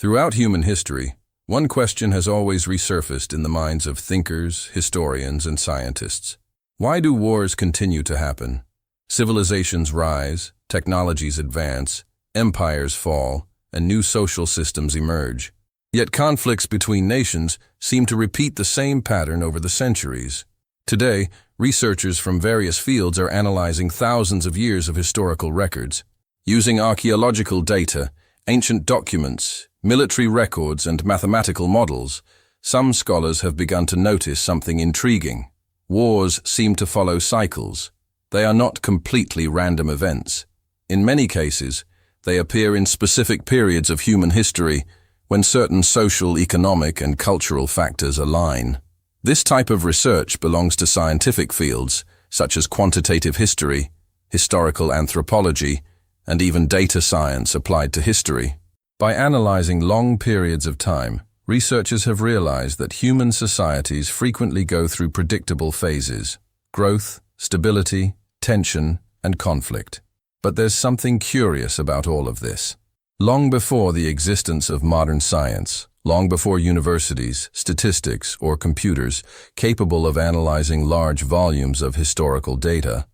Throughout human history, one question has always resurfaced in the minds of thinkers, historians, and scientists. Why do wars continue to happen? Civilizations rise, technologies advance, empires fall, and new social systems emerge. Yet conflicts between nations seem to repeat the same pattern over the centuries. Today, researchers from various fields are analyzing thousands of years of historical records. Using archaeological data, ancient documents, military records, and mathematical models, some scholars have begun to notice something intriguing. Wars seem to follow cycles. They are not completely random events. In many cases, they appear in specific periods of human history when certain social, economic, and cultural factors align. This type of research belongs to scientific fields such as quantitative history, historical anthropology, and even data science applied to history. By analyzing long periods of time, researchers have realized that human societies frequently go through predictable phases: growth, stability, tension, and conflict. But there's something curious about all of this. Long before the existence of modern science, long before universities, statistics, or computers capable of analyzing large volumes of historical data,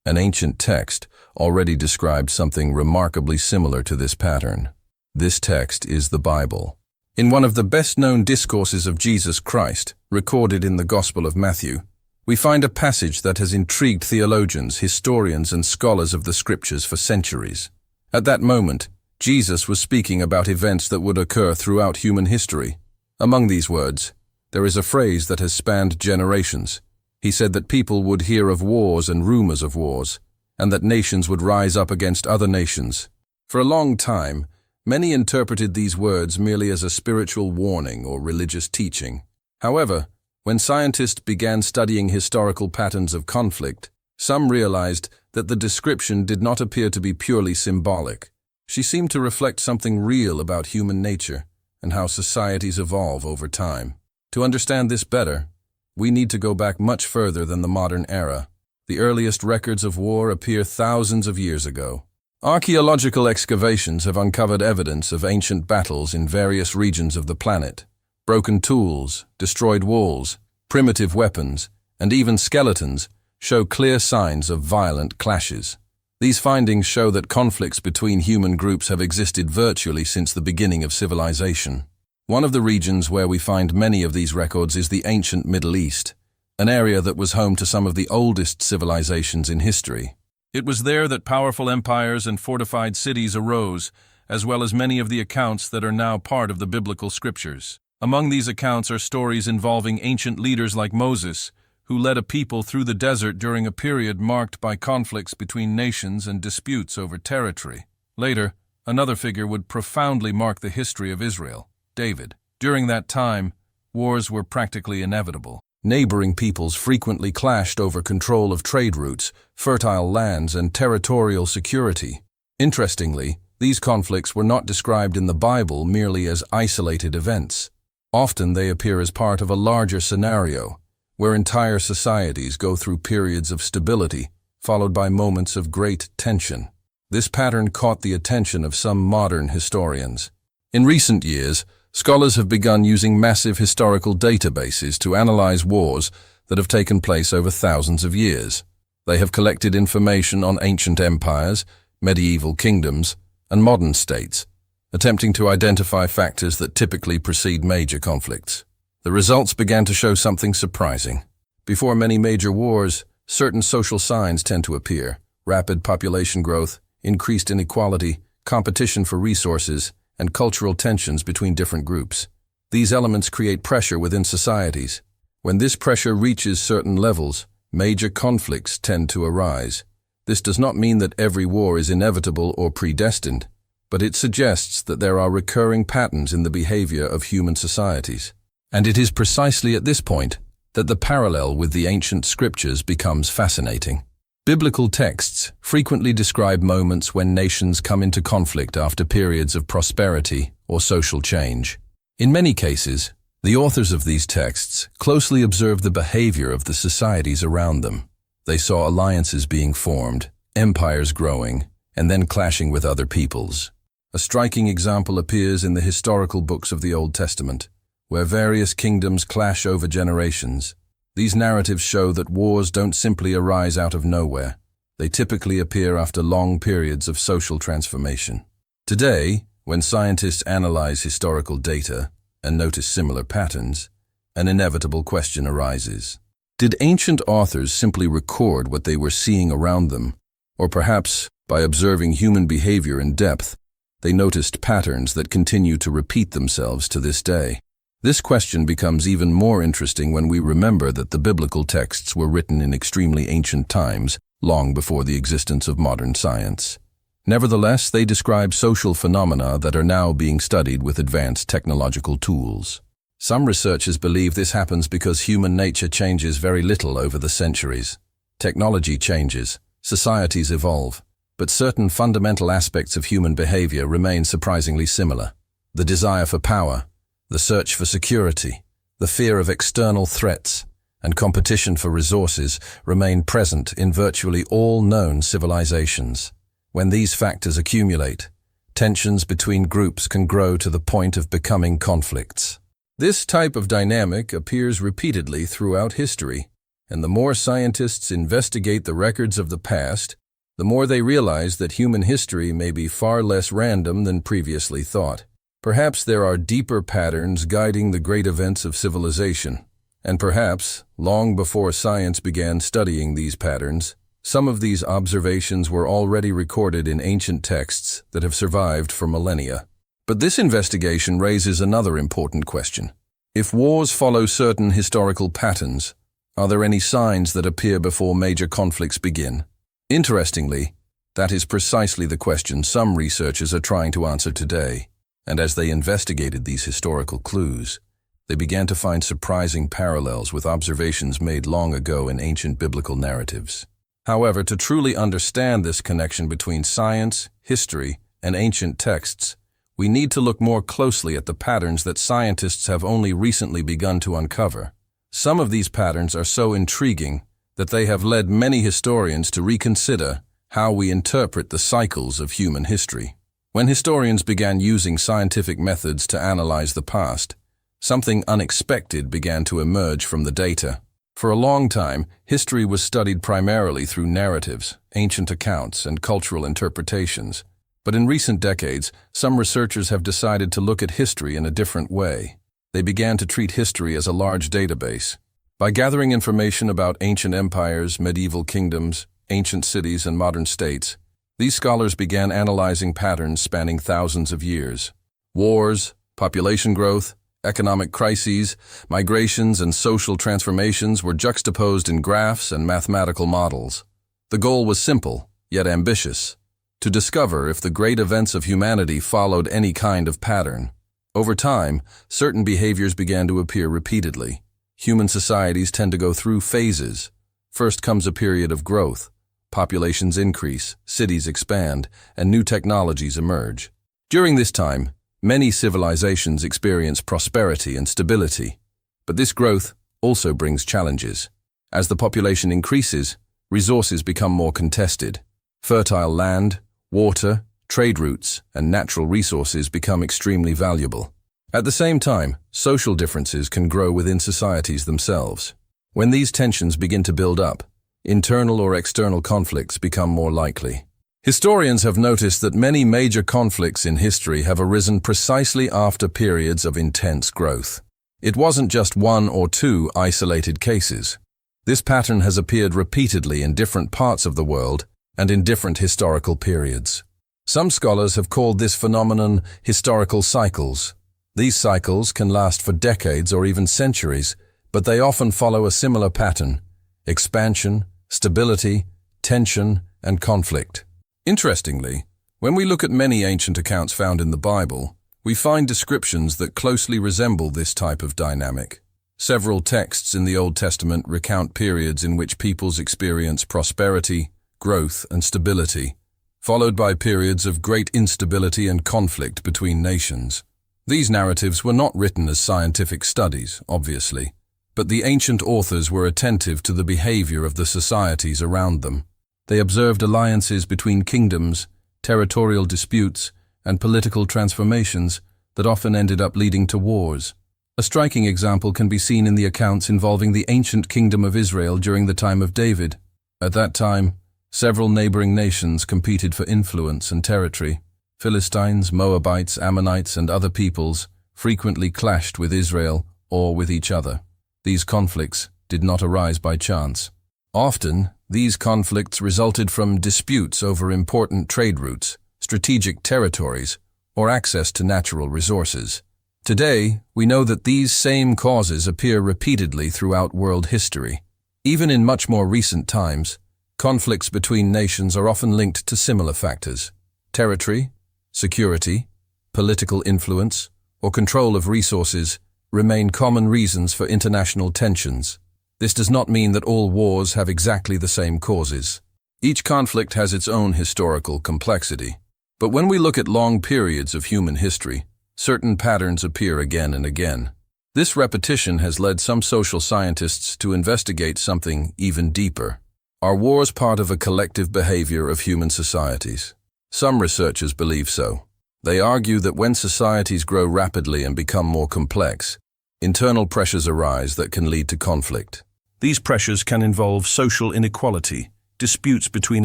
an ancient text already described something remarkably similar to this pattern. This text is the Bible. In one of the best-known discourses of Jesus Christ, recorded in the Gospel of Matthew, we find a passage that has intrigued theologians, historians, and scholars of the Scriptures for centuries. At that moment, Jesus was speaking about events that would occur throughout human history. Among these words, there is a phrase that has spanned generations. He said that people would hear of wars and rumors of wars, and that nations would rise up against other nations. For a long time, many interpreted these words merely as a spiritual warning or religious teaching. However, when scientists began studying historical patterns of conflict, some realized that the description did not appear to be purely symbolic. She seemed to reflect something real about human nature and how societies evolve over time. To understand this better, we need to go back much further than the modern era. The earliest records of war appear thousands of years ago. Archaeological excavations have uncovered evidence of ancient battles in various regions of the planet. Broken tools, destroyed walls, primitive weapons, and even skeletons show clear signs of violent clashes. These findings show that conflicts between human groups have existed virtually since the beginning of civilization. One of the regions where we find many of these records is the ancient Middle East, an area that was home to some of the oldest civilizations in history. It was there that powerful empires and fortified cities arose, as well as many of the accounts that are now part of the biblical scriptures. Among these accounts are stories involving ancient leaders like Moses, who led a people through the desert during a period marked by conflicts between nations and disputes over territory. Later, another figure would profoundly mark the history of Israel: David. During that time, wars were practically inevitable. Neighboring peoples frequently clashed over control of trade routes, fertile lands, and territorial security. Interestingly, these conflicts were not described in the Bible merely as isolated events. Often they appear as part of a larger scenario, where entire societies go through periods of stability, followed by moments of great tension. This pattern caught the attention of some modern historians. In recent years, scholars have begun using massive historical databases to analyze wars that have taken place over thousands of years. They have collected information on ancient empires, medieval kingdoms, and modern states, attempting to identify factors that typically precede major conflicts. The results began to show something surprising. Before many major wars, certain social signs tend to appear: rapid population growth, increased inequality, competition for resources, and cultural tensions between different groups. These elements create pressure within societies. When this pressure reaches certain levels, major conflicts tend to arise. This does not mean that every war is inevitable or predestined, but it suggests that there are recurring patterns in the behavior of human societies. And it is precisely at this point that the parallel with the ancient scriptures becomes fascinating. Biblical texts frequently describe moments when nations come into conflict after periods of prosperity or social change. In many cases, the authors of these texts closely observed the behavior of the societies around them. They saw alliances being formed, empires growing, and then clashing with other peoples. A striking example appears in the historical books of the Old Testament, where various kingdoms clash over generations. These narratives show that wars don't simply arise out of nowhere. They typically appear after long periods of social transformation. Today, when scientists analyze historical data and notice similar patterns, an inevitable question arises. Did ancient authors simply record what they were seeing around them? Or perhaps, by observing human behavior in depth, they noticed patterns that continue to repeat themselves to this day? This question becomes even more interesting when we remember that the biblical texts were written in extremely ancient times, long before the existence of modern science. Nevertheless, they describe social phenomena that are now being studied with advanced technological tools. Some researchers believe this happens because human nature changes very little over the centuries. Technology changes, societies evolve, but certain fundamental aspects of human behavior remain surprisingly similar. The desire for power, the search for security, the fear of external threats, and competition for resources remain present in virtually all known civilizations. When these factors accumulate, tensions between groups can grow to the point of becoming conflicts. This type of dynamic appears repeatedly throughout history, and the more scientists investigate the records of the past, the more they realize that human history may be far less random than previously thought. Perhaps there are deeper patterns guiding the great events of civilization, and perhaps, long before science began studying these patterns, some of these observations were already recorded in ancient texts that have survived for millennia. But this investigation raises another important question. If wars follow certain historical patterns, are there any signs that appear before major conflicts begin? Interestingly, that is precisely the question some researchers are trying to answer today. And as they investigated these historical clues, they began to find surprising parallels with observations made long ago in ancient biblical narratives. However, to truly understand this connection between science, history, and ancient texts, we need to look more closely at the patterns that scientists have only recently begun to uncover. Some of these patterns are so intriguing that they have led many historians to reconsider how we interpret the cycles of human history. When historians began using scientific methods to analyze the past, something unexpected began to emerge from the data. For a long time, history was studied primarily through narratives, ancient accounts, and cultural interpretations. But in recent decades, some researchers have decided to look at history in a different way. They began to treat history as a large database. By gathering information about ancient empires, medieval kingdoms, ancient cities, and modern states, these scholars began analyzing patterns spanning thousands of years. Wars, population growth, economic crises, migrations, and social transformations were juxtaposed in graphs and mathematical models. The goal was simple, yet ambitious: to discover if the great events of humanity followed any kind of pattern. Over time, certain behaviors began to appear repeatedly. Human societies tend to go through phases. First comes a period of growth. Populations increase, cities expand, and new technologies emerge. During this time, many civilizations experience prosperity and stability. But this growth also brings challenges. As the population increases, resources become more contested. Fertile land, water, trade routes, and natural resources become extremely valuable. At the same time, social differences can grow within societies themselves. When these tensions begin to build up, internal or external conflicts become more likely. Historians have noticed that many major conflicts in history have arisen precisely after periods of intense growth. It wasn't just one or two isolated cases. This pattern has appeared repeatedly in different parts of the world and in different historical periods. Some scholars have called this phenomenon historical cycles. These cycles can last for decades or even centuries, but they often follow a similar pattern: expansion, stability, tension, and conflict. Interestingly, when we look at many ancient accounts found in the Bible, we find descriptions that closely resemble this type of dynamic. Several texts in the Old Testament recount periods in which peoples experience prosperity, growth, and stability, followed by periods of great instability and conflict between nations. These narratives were not written as scientific studies, obviously, but the ancient authors were attentive to the behavior of the societies around them. They observed alliances between kingdoms, territorial disputes, and political transformations that often ended up leading to wars. A striking example can be seen in the accounts involving the ancient kingdom of Israel during the time of David. At that time, several neighboring nations competed for influence and territory. Philistines, Moabites, Ammonites, and other peoples frequently clashed with Israel or with each other. These conflicts did not arise by chance. Often, these conflicts resulted from disputes over important trade routes, strategic territories, or access to natural resources. Today, we know that these same causes appear repeatedly throughout world history. Even in much more recent times, conflicts between nations are often linked to similar factors. Territory, security, political influence, or control of resources remain common reasons for international tensions. This does not mean that all wars have exactly the same causes. Each conflict has its own historical complexity. But when we look at long periods of human history, certain patterns appear again and again. This repetition has led some social scientists to investigate something even deeper. Are wars part of a collective behavior of human societies? Some researchers believe so. They argue that when societies grow rapidly and become more complex, internal pressures arise that can lead to conflict. These pressures can involve social inequality, disputes between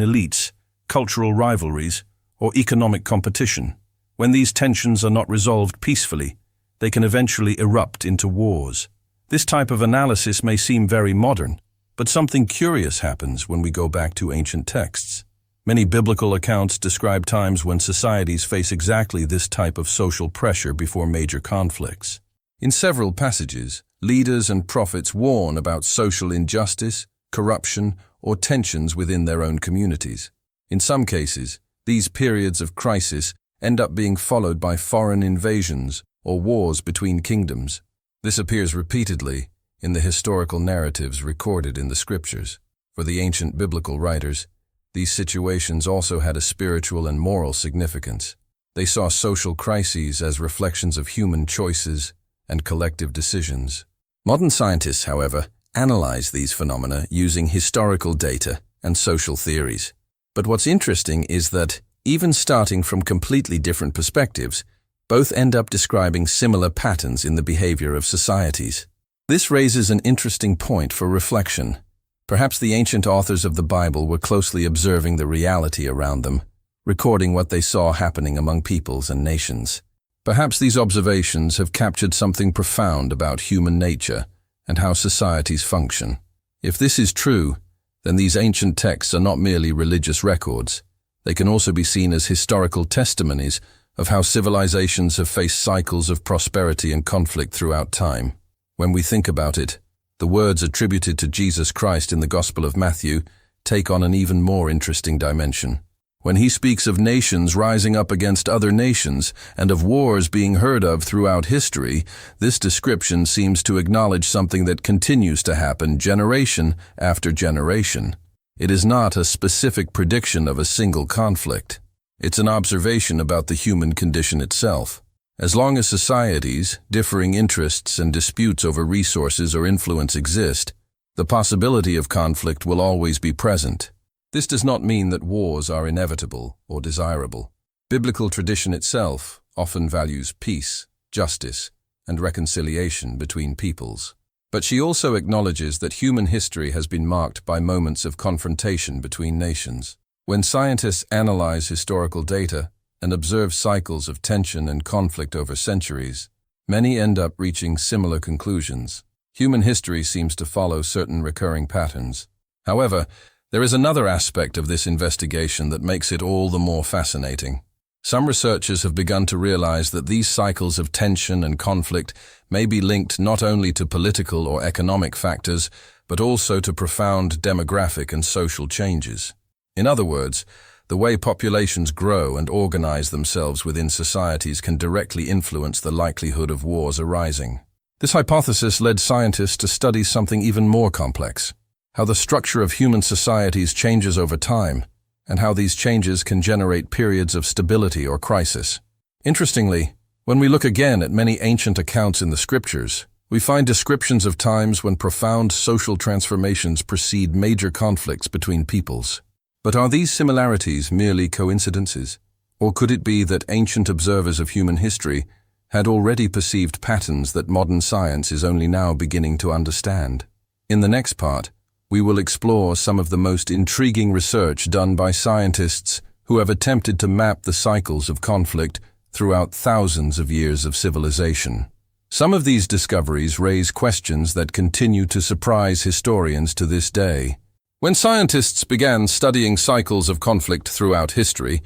elites, cultural rivalries, or economic competition. When these tensions are not resolved peacefully, they can eventually erupt into wars. This type of analysis may seem very modern, but something curious happens when we go back to ancient texts. Many biblical accounts describe times when societies face exactly this type of social pressure before major conflicts. In several passages, leaders and prophets warn about social injustice, corruption, or tensions within their own communities. In some cases, these periods of crisis end up being followed by foreign invasions or wars between kingdoms. This appears repeatedly in the historical narratives recorded in the scriptures. For the ancient biblical writers, these situations also had a spiritual and moral significance. They saw social crises as reflections of human choices and collective decisions. Modern scientists, however, analyze these phenomena using historical data and social theories. But what's interesting is that, even starting from completely different perspectives, both end up describing similar patterns in the behavior of societies. This raises an interesting point for reflection. Perhaps the ancient authors of the Bible were closely observing the reality around them, recording what they saw happening among peoples and nations. Perhaps these observations have captured something profound about human nature and how societies function. If this is true, then these ancient texts are not merely religious records. They can also be seen as historical testimonies of how civilizations have faced cycles of prosperity and conflict throughout time. When we think about it, the words attributed to Jesus Christ in the Gospel of Matthew take on an even more interesting dimension. When he speaks of nations rising up against other nations and of wars being heard of throughout history, this description seems to acknowledge something that continues to happen generation after generation. It is not a specific prediction of a single conflict. It's an observation about the human condition itself. As long as societies, differing interests, and disputes over resources or influence exist, the possibility of conflict will always be present. This does not mean that wars are inevitable or desirable. Biblical tradition itself often values peace, justice, and reconciliation between peoples. But she also acknowledges that human history has been marked by moments of confrontation between nations. When scientists analyze historical data and observe cycles of tension and conflict over centuries, many end up reaching similar conclusions. Human history seems to follow certain recurring patterns. However, there is another aspect of this investigation that makes it all the more fascinating. Some researchers have begun to realize that these cycles of tension and conflict may be linked not only to political or economic factors, but also to profound demographic and social changes. In other words, the way populations grow and organize themselves within societies can directly influence the likelihood of wars arising. This hypothesis led scientists to study something even more complex: how the structure of human societies changes over time, and how these changes can generate periods of stability or crisis. Interestingly, when we look again at many ancient accounts in the scriptures, we find descriptions of times when profound social transformations precede major conflicts between peoples. But are these similarities merely coincidences, Or could it be that ancient observers of human history had already perceived patterns that modern science is only now beginning to understand? In the next part, we will explore some of the most intriguing research done by scientists who have attempted to map the cycles of conflict throughout thousands of years of civilization. Some of these discoveries raise questions that continue to surprise historians to this day. When scientists began studying cycles of conflict throughout history,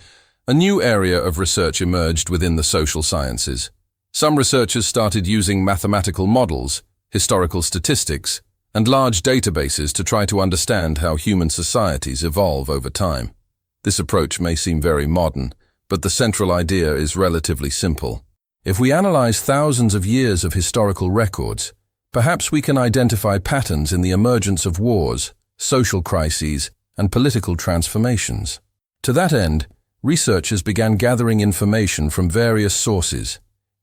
a new area of research emerged within the social sciences. Some researchers started using mathematical models, historical statistics, and large databases to try to understand how human societies evolve over time. This approach may seem very modern, but the central idea is relatively simple. If we analyze thousands of years of historical records, perhaps we can identify patterns in the emergence of wars, social crises, and political transformations. To that end, researchers began gathering information from various sources.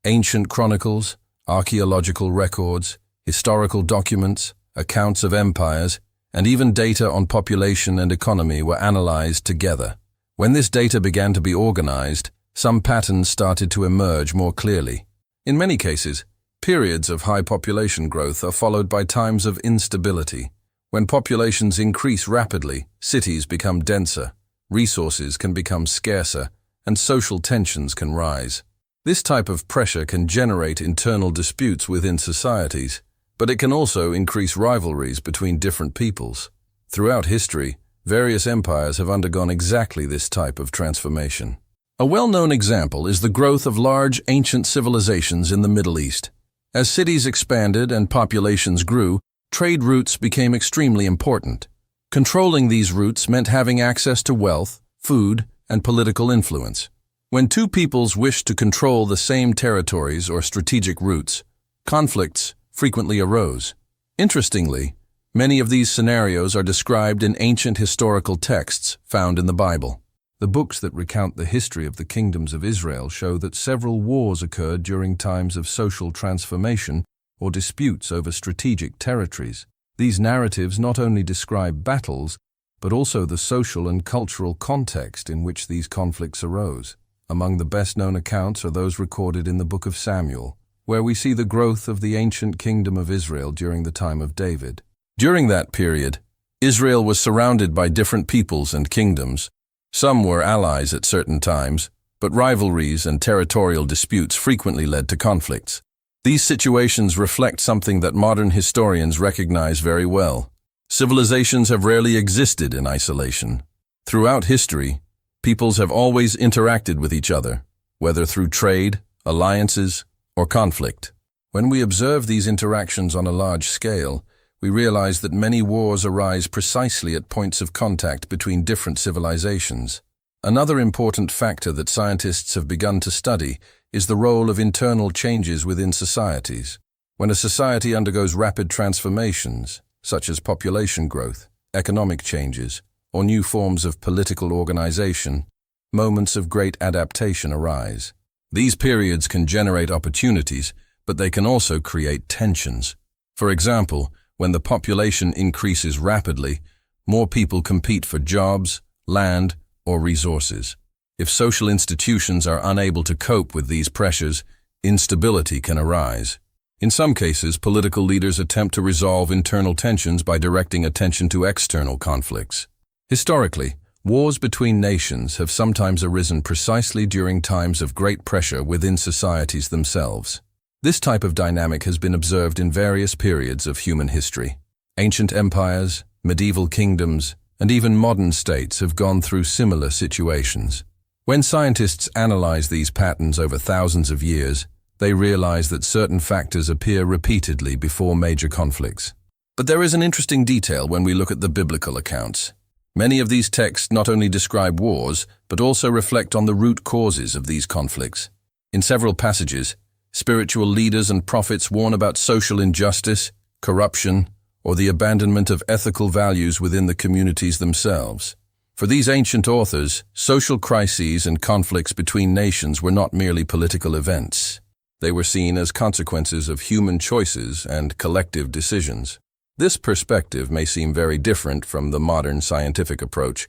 Ancient chronicles, archaeological records, historical documents, accounts of empires, and even data on population and economy were analyzed together. When this data began to be organized, some patterns started to emerge more clearly. In many cases, periods of high population growth are followed by times of instability. When populations increase rapidly, cities become denser, resources can become scarcer, and social tensions can rise. This type of pressure can generate internal disputes within societies, but it can also increase rivalries between different peoples. Throughout history, various empires have undergone exactly this type of transformation. A well-known example is the growth of large ancient civilizations in the Middle East. As cities expanded and populations grew, trade routes became extremely important. Controlling these routes meant having access to wealth, food, and political influence. When two peoples wished to control the same territories or strategic routes, conflicts frequently arose. Interestingly, many of these scenarios are described in ancient historical texts found in the Bible. The books that recount the history of the kingdoms of Israel show that several wars occurred during times of social transformation or disputes over strategic territories. These narratives not only describe battles, but also the social and cultural context in which these conflicts arose. Among the best-known accounts are those recorded in the book of Samuel, where we see the growth of the ancient kingdom of Israel during the time of David. During that period, Israel was surrounded by different peoples and kingdoms. Some were allies at certain times, but rivalries and territorial disputes frequently led to conflicts. These situations reflect something that modern historians recognize very well. Civilizations have rarely existed in isolation. Throughout history, peoples have always interacted with each other, whether through trade, alliances, or conflict. When we observe these interactions on a large scale, we realize that many wars arise precisely at points of contact between different civilizations. Another important factor that scientists have begun to study is the role of internal changes within societies. When a society undergoes rapid transformations, such as population growth, economic changes, or new forms of political organization, moments of great adaptation arise. These periods can generate opportunities, but they can also create tensions. For example, when the population increases rapidly, more people compete for jobs, land, or resources. If social institutions are unable to cope with these pressures, instability can arise. In some cases, political leaders attempt to resolve internal tensions by directing attention to external conflicts. Historically, wars between nations have sometimes arisen precisely during times of great pressure within societies themselves. This type of dynamic has been observed in various periods of human history. Ancient empires, medieval kingdoms, and even modern states have gone through similar situations. When scientists analyze these patterns over thousands of years, they realize that certain factors appear repeatedly before major conflicts. But there is an interesting detail when we look at the biblical accounts. Many of these texts not only describe wars, but also reflect on the root causes of these conflicts. In several passages, spiritual leaders and prophets warn about social injustice, corruption, or the abandonment of ethical values within the communities themselves. For these ancient authors, social crises and conflicts between nations were not merely political events. They were seen as consequences of human choices and collective decisions. This perspective may seem very different from the modern scientific approach,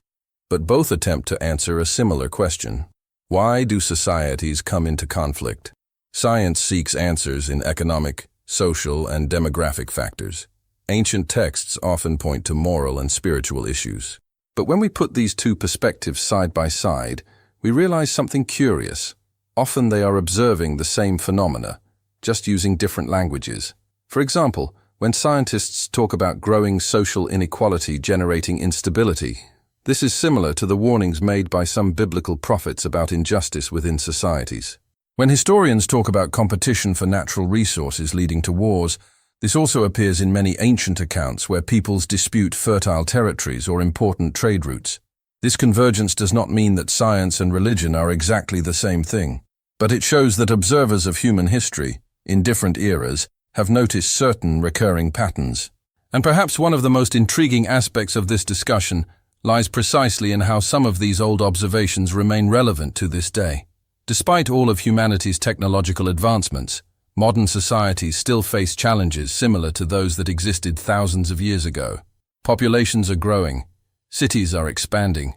but both attempt to answer a similar question. Why do societies come into conflict? Science seeks answers in economic, social, and demographic factors. Ancient texts often point to moral and spiritual issues. But when we put these two perspectives side by side, we realize something curious. Often they are observing the same phenomena, just using different languages. For example, when scientists talk about growing social inequality generating instability, this is similar to the warnings made by some biblical prophets about injustice within societies. When historians talk about competition for natural resources leading to wars, this also appears in many ancient accounts where peoples dispute fertile territories or important trade routes. This convergence does not mean that science and religion are exactly the same thing, but it shows that observers of human history, in different eras, have noticed certain recurring patterns. And perhaps one of the most intriguing aspects of this discussion lies precisely in how some of these old observations remain relevant to this day. Despite all of humanity's technological advancements, modern societies still face challenges similar to those that existed thousands of years ago. Populations are growing, cities are expanding,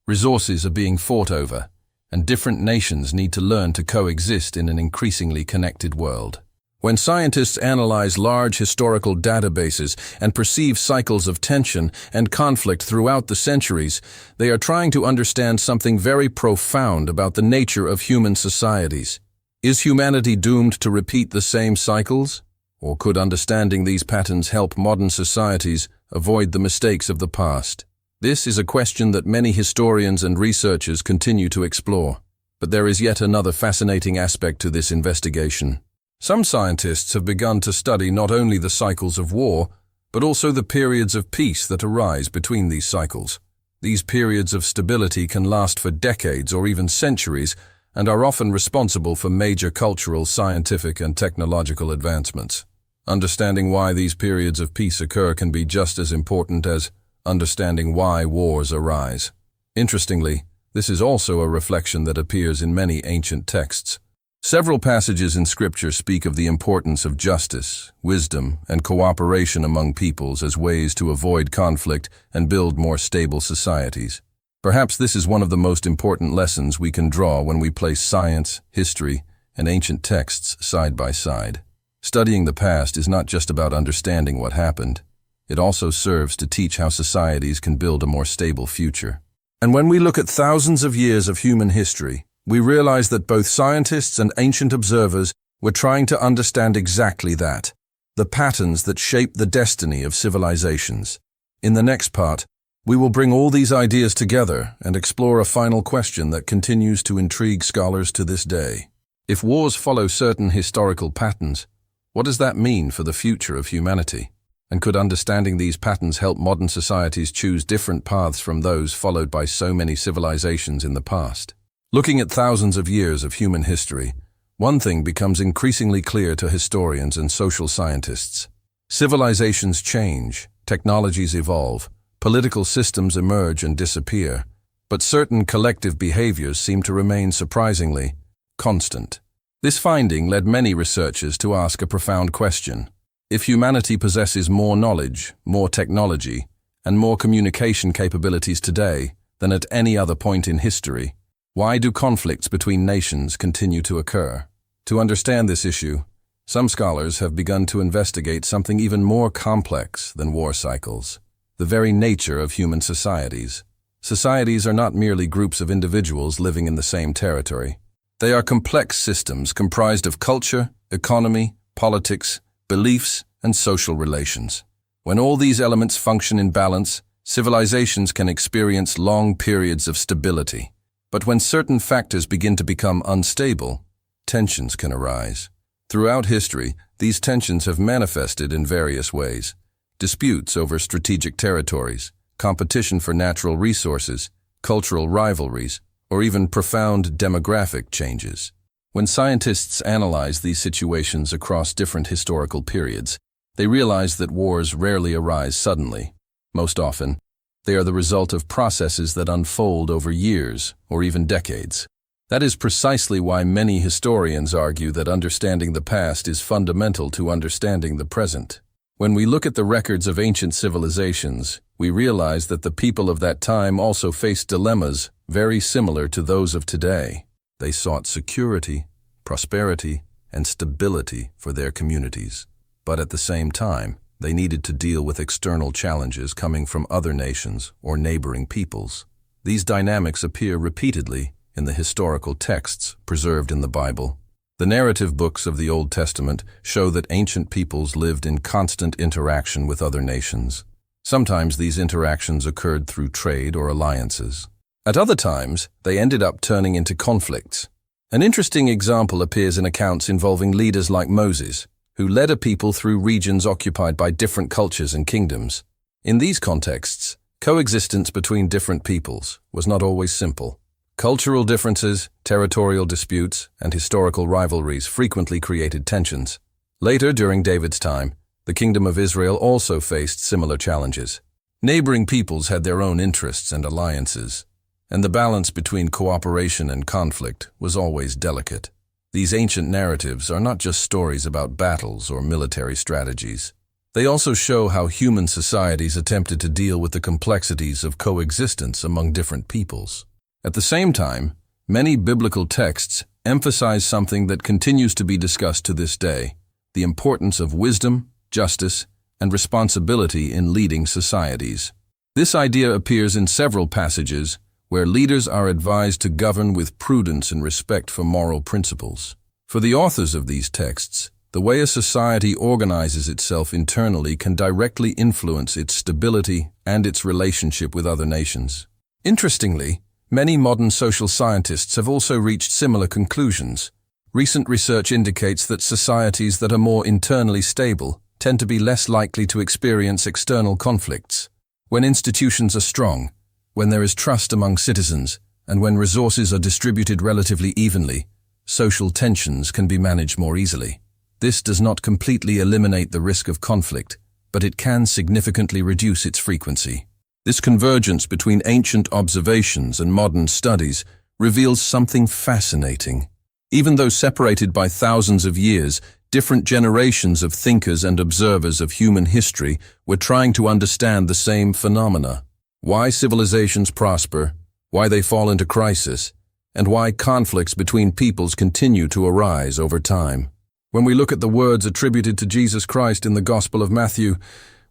resources are being fought over, and different nations need to learn to coexist in an increasingly connected world. When scientists analyze large historical databases and perceive cycles of tension and conflict throughout the centuries, they are trying to understand something very profound about the nature of human societies. Is humanity doomed to repeat the same cycles? Or could understanding these patterns help modern societies avoid the mistakes of the past? This is a question that many historians and researchers continue to explore. But there is yet another fascinating aspect to this investigation. Some scientists have begun to study not only the cycles of war, but also the periods of peace that arise between these cycles. These periods of stability can last for decades or even centuries, and are often responsible for major cultural, scientific, and technological advancements. Understanding why these periods of peace occur can be just as important as understanding why wars arise. Interestingly, this is also a reflection that appears in many ancient texts. Several passages in Scripture speak of the importance of justice, wisdom, and cooperation among peoples as ways to avoid conflict and build more stable societies. Perhaps this is one of the most important lessons we can draw when we place science, history, and ancient texts side by side. Studying the past is not just about understanding what happened. It also serves to teach how societies can build a more stable future. And when we look at thousands of years of human history, we realize that both scientists and ancient observers were trying to understand exactly that, the patterns that shape the destiny of civilizations. In the next part, we will bring all these ideas together and explore a final question that continues to intrigue scholars to this day. If wars follow certain historical patterns, what does that mean for the future of humanity? And could understanding these patterns help modern societies choose different paths from those followed by so many civilizations in the past? Looking at thousands of years of human history, one thing becomes increasingly clear to historians and social scientists. Civilizations change, technologies evolve, political systems emerge and disappear, but certain collective behaviors seem to remain surprisingly constant. This finding led many researchers to ask a profound question. If humanity possesses more knowledge, more technology, and more communication capabilities today than at any other point in history, why do conflicts between nations continue to occur? To understand this issue, some scholars have begun to investigate something even more complex than war cycles: the very nature of human societies. Societies are not merely groups of individuals living in the same territory. They are complex systems comprised of culture, economy, politics, beliefs, and social relations. When all these elements function in balance, civilizations can experience long periods of stability. But when certain factors begin to become unstable, tensions can arise. Throughout history, these tensions have manifested in various ways. Disputes over strategic territories, competition for natural resources, cultural rivalries, or even profound demographic changes. When scientists analyze these situations across different historical periods, they realize that wars rarely arise suddenly. Most often, they are the result of processes that unfold over years or even decades. That is precisely why many historians argue that understanding the past is fundamental to understanding the present. When we look at the records of ancient civilizations, we realize that the people of that time also faced dilemmas very similar to those of today. They sought security, prosperity, and stability for their communities. But at the same time, they needed to deal with external challenges coming from other nations or neighboring peoples. These dynamics appear repeatedly in the historical texts preserved in the Bible. The narrative books of the Old Testament show that ancient peoples lived in constant interaction with other nations. Sometimes these interactions occurred through trade or alliances. At other times, they ended up turning into conflicts. An interesting example appears in accounts involving leaders like Moses, who led a people through regions occupied by different cultures and kingdoms. In these contexts, coexistence between different peoples was not always simple. Cultural differences, territorial disputes, and historical rivalries frequently created tensions. Later, during David's time, the Kingdom of Israel also faced similar challenges. Neighboring peoples had their own interests and alliances, and the balance between cooperation and conflict was always delicate. These ancient narratives are not just stories about battles or military strategies. They also show how human societies attempted to deal with the complexities of coexistence among different peoples. At the same time, many biblical texts emphasize something that continues to be discussed to this day: the importance of wisdom, justice, and responsibility in leading societies. This idea appears in several passages where leaders are advised to govern with prudence and respect for moral principles. For the authors of these texts, the way a society organizes itself internally can directly influence its stability and its relationship with other nations. Interestingly, many modern social scientists have also reached similar conclusions. Recent research indicates that societies that are more internally stable tend to be less likely to experience external conflicts. When institutions are strong, when there is trust among citizens, and when resources are distributed relatively evenly, social tensions can be managed more easily. This does not completely eliminate the risk of conflict, but it can significantly reduce its frequency. This convergence between ancient observations and modern studies reveals something fascinating. Even though separated by thousands of years, different generations of thinkers and observers of human history were trying to understand the same phenomena: why civilizations prosper, why they fall into crisis, and why conflicts between peoples continue to arise over time. When we look at the words attributed to Jesus Christ in the Gospel of Matthew,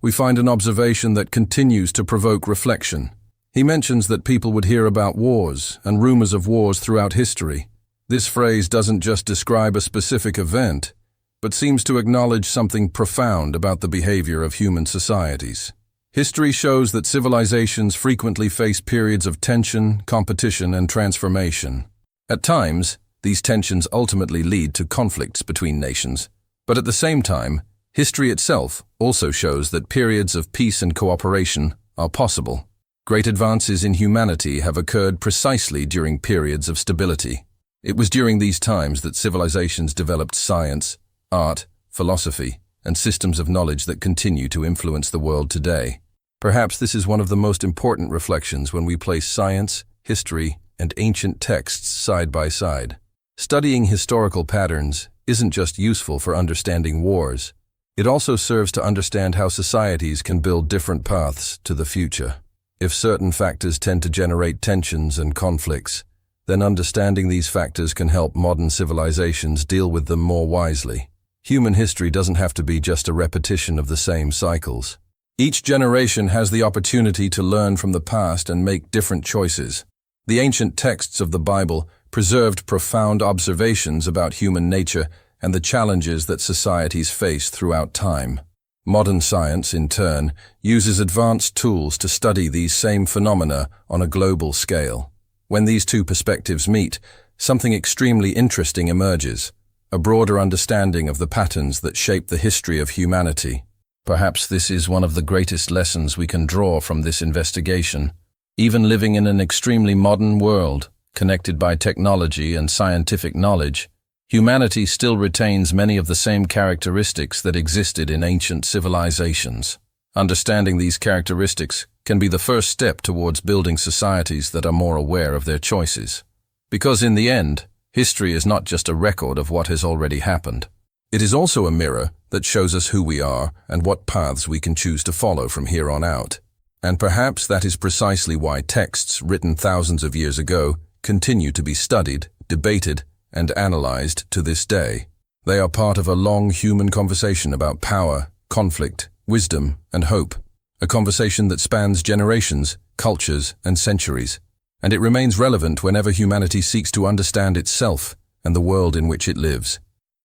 we find an observation that continues to provoke reflection. He mentions that people would hear about wars and rumors of wars throughout history. This phrase doesn't just describe a specific event, but seems to acknowledge something profound about the behavior of human societies. History shows that civilizations frequently face periods of tension, competition, and transformation. At times, these tensions ultimately lead to conflicts between nations, but at the same time, history itself also shows that periods of peace and cooperation are possible. Great advances in humanity have occurred precisely during periods of stability. It was during these times that civilizations developed science, art, philosophy, and systems of knowledge that continue to influence the world today. Perhaps this is one of the most important reflections when we place science, history, and ancient texts side by side. Studying historical patterns isn't just useful for understanding wars. It also serves to understand how societies can build different paths to the future. If certain factors tend to generate tensions and conflicts, then understanding these factors can help modern civilizations deal with them more wisely. Human history doesn't have to be just a repetition of the same cycles. Each generation has the opportunity to learn from the past and make different choices. The ancient texts of the Bible preserved profound observations about human nature and the challenges that societies face throughout time. Modern science, in turn, uses advanced tools to study these same phenomena on a global scale. When these two perspectives meet, something extremely interesting emerges: a broader understanding of the patterns that shape the history of humanity. Perhaps this is one of the greatest lessons we can draw from this investigation. Even living in an extremely modern world, connected by technology and scientific knowledge, humanity still retains many of the same characteristics that existed in ancient civilizations. Understanding these characteristics can be the first step towards building societies that are more aware of their choices. Because in the end, history is not just a record of what has already happened. It is also a mirror that shows us who we are and what paths we can choose to follow from here on out. And perhaps that is precisely why texts written thousands of years ago continue to be studied, debated, and analyzed to this day. They are part of a long human conversation about power, conflict, wisdom, and hope, a conversation that spans generations, cultures, and centuries, and it remains relevant whenever humanity seeks to understand itself and the world in which it lives.